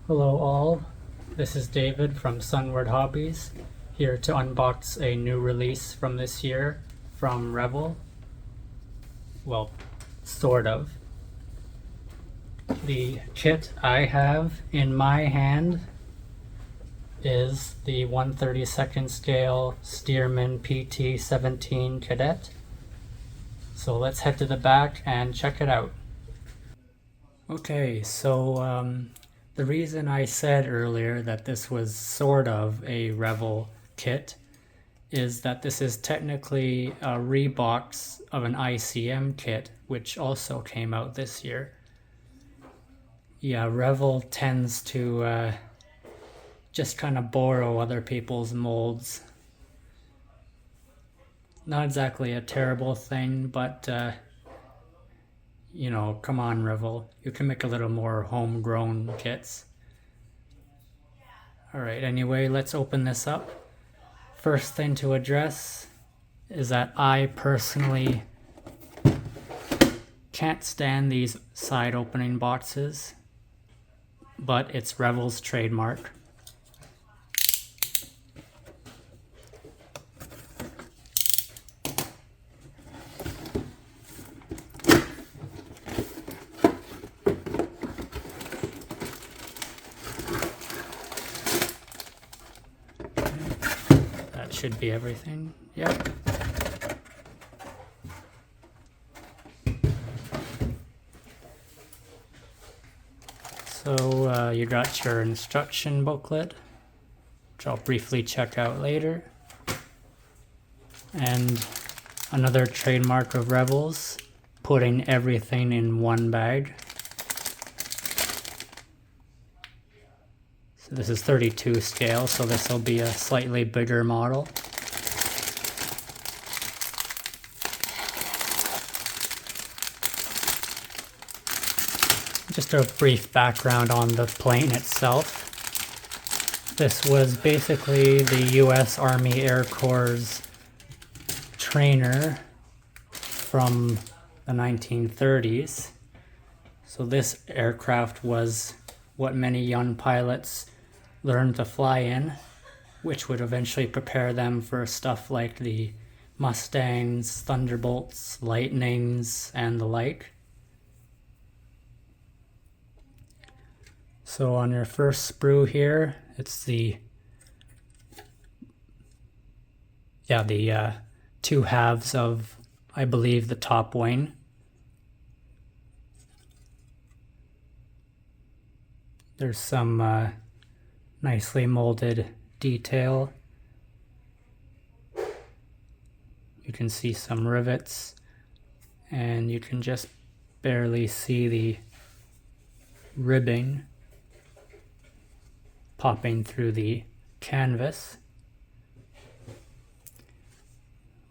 Hello all, this is David from Sunward Hobbies, here to unbox a new release from this year from Revell. Well, sort of. The kit I have in my hand is the 1/32 scale Stearman PT-17 Kaydet. So let's head to the back and check it out. Okay, so the reason I said earlier that this was sort of a Revell kit is that this is technically a rebox of an ICM kit, which also came out this year. Yeah, Revell tends to just kind of borrow other people's molds. Not exactly a terrible thing, but you know, come on, Revell. You can make a little more homegrown kits. Alright, anyway, let's open this up. First thing to address is that I personally can't stand these side opening boxes, but it's Revell's trademark. That should be everything. Yep. So you got your instruction booklet, which I'll briefly check out later. And another trademark of Revell's, putting everything in one bag. So this is 32 scale, so this will be a slightly bigger model. Just a brief background on the plane itself. This was basically the US Army Air Corps' trainer from the 1930s. So this aircraft was what many young pilots learned to fly in, which would eventually prepare them for stuff like the Mustangs, Thunderbolts, Lightnings, and the like. So on your first sprue here, it's the two halves of, I believe, the top wing. There's some nicely molded detail. You can see some rivets, and you can just barely see the ribbing popping through the canvas.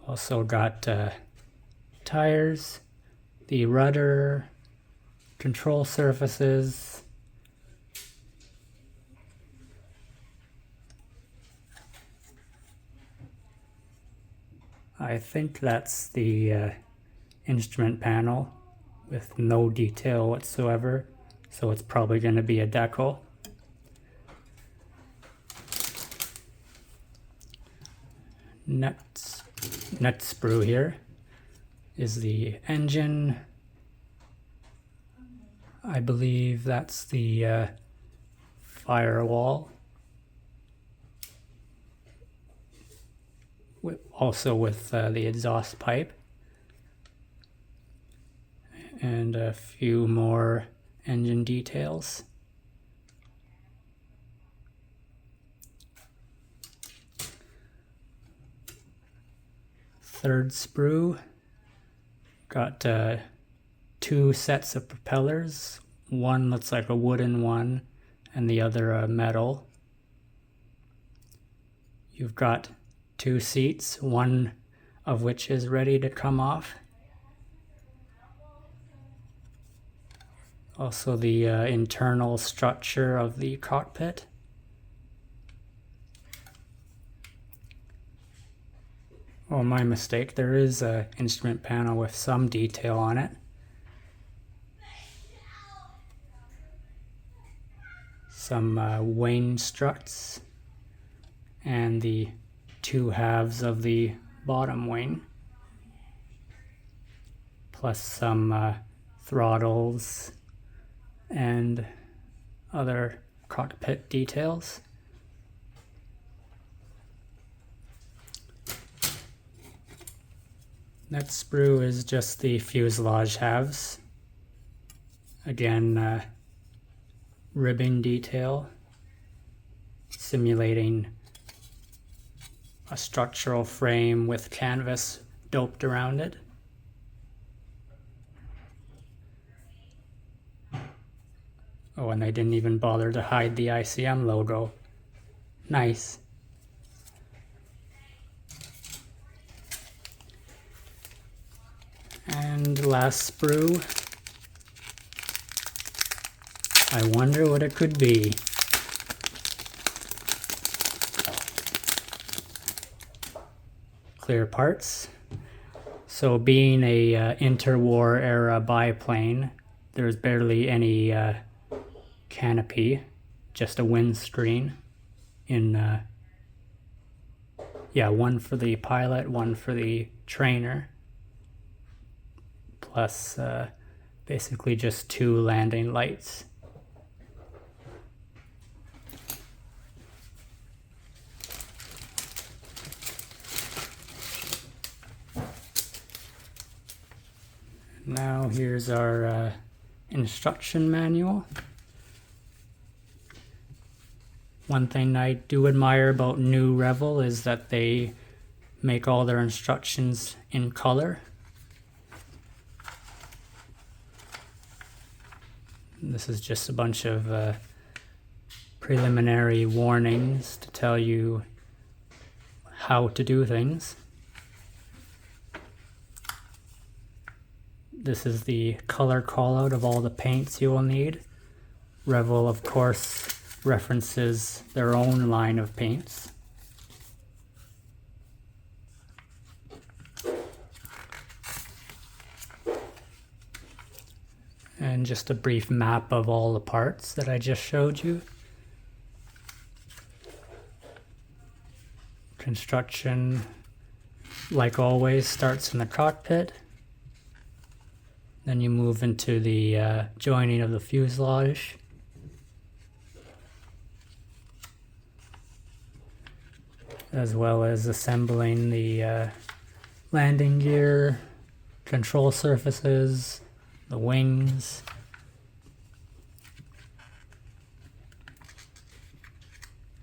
Also got tires, the rudder, control surfaces, I think that's the instrument panel with no detail whatsoever, so it's probably going to be a decal. Next sprue here is the engine. I believe that's the firewall. Also with the exhaust pipe. And a few more engine details. Third sprue, got two sets of propellers. One looks like a wooden one and the other a metal. You've got two seats, one of which is ready to come off. Also the internal structure of the cockpit. Oh, my mistake. There is an instrument panel with some detail on it. some wing struts and the two halves of the bottom wing, plus some throttles and other cockpit details. Next sprue is just the fuselage halves. Again, ribbing detail, simulating a structural frame with canvas doped around it. Oh, and they didn't even bother to hide the ICM logo. Nice. And last sprue. I wonder what it could be. Clear parts. So being a interwar era biplane, there's barely any canopy, just a windscreen in one for the pilot, one for the trainer, plus basically just two landing lights. Now here's our instruction manual. One thing I do admire about new Revell is that they make all their instructions in color. This is just a bunch of preliminary warnings to tell you how to do things. This is the color callout of all the paints you will need. Revell, of course, references their own line of paints. And just a brief map of all the parts that I just showed you. Construction, like always, starts in the cockpit. Then you move into the joining of the fuselage. As well as assembling the landing gear, control surfaces, the wings.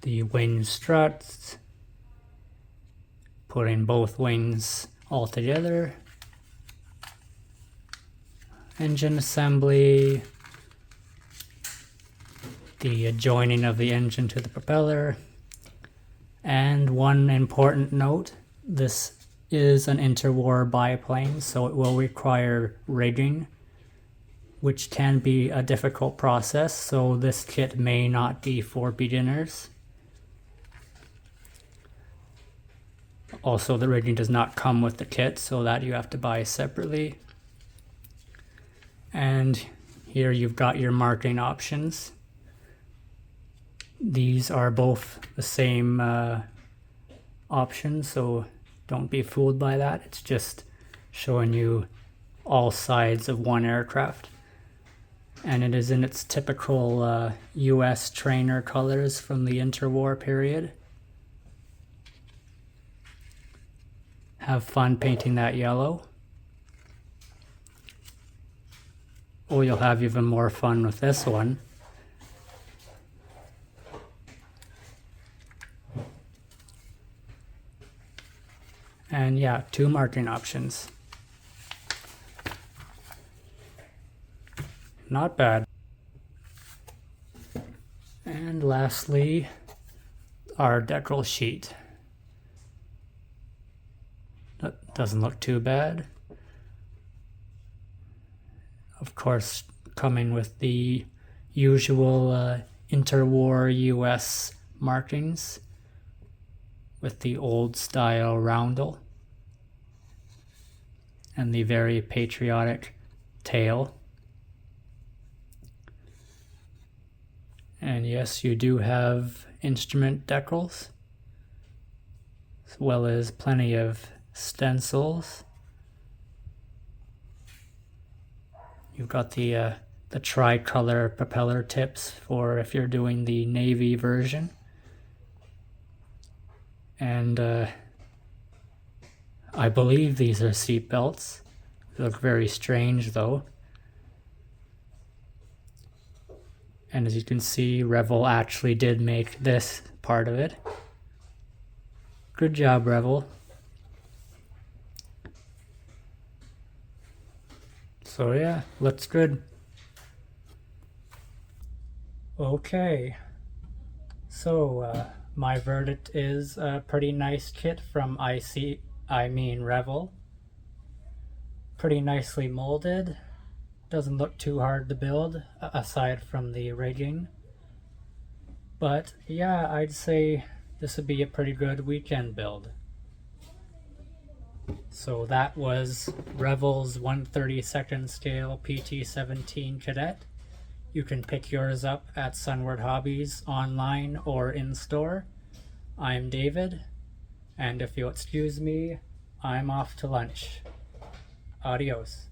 The wing struts. Putting both wings all together. Engine assembly, the joining of the engine to the propeller, and one important note, this is an interwar biplane, so it will require rigging, which can be a difficult process, so this kit may not be for beginners. Also, the rigging does not come with the kit, so that you have to buy separately. And here you've got your marking options. These are both the same option, so don't be fooled by that. It's just showing you all sides of one aircraft. And it is in its typical US trainer colors from the interwar period. Have fun painting that yellow. Or you'll have even more fun with this one. And yeah, two marking options. Not bad. And lastly, our decal sheet. That doesn't look too bad. Of course, coming with the usual interwar US markings with the old style roundel and the very patriotic tail. And yes, you do have instrument decals, as well as plenty of stencils. You've got the tricolor propeller tips for if you're doing the navy version. And I believe these are seat belts. They look very strange though. And as you can see, Revell actually did make this part of it. Good job, Revell. So yeah, looks good. Okay. So my verdict is a pretty nice kit from Revell. Pretty nicely molded. Doesn't look too hard to build, aside from the rigging. But yeah, I'd say this would be a pretty good weekend build. So that was Revell's 1/32 scale PT-17 Kaydet. You can pick yours up at Sunward Hobbies online or in store. I'm David, and if you'll excuse me, I'm off to lunch. Adios.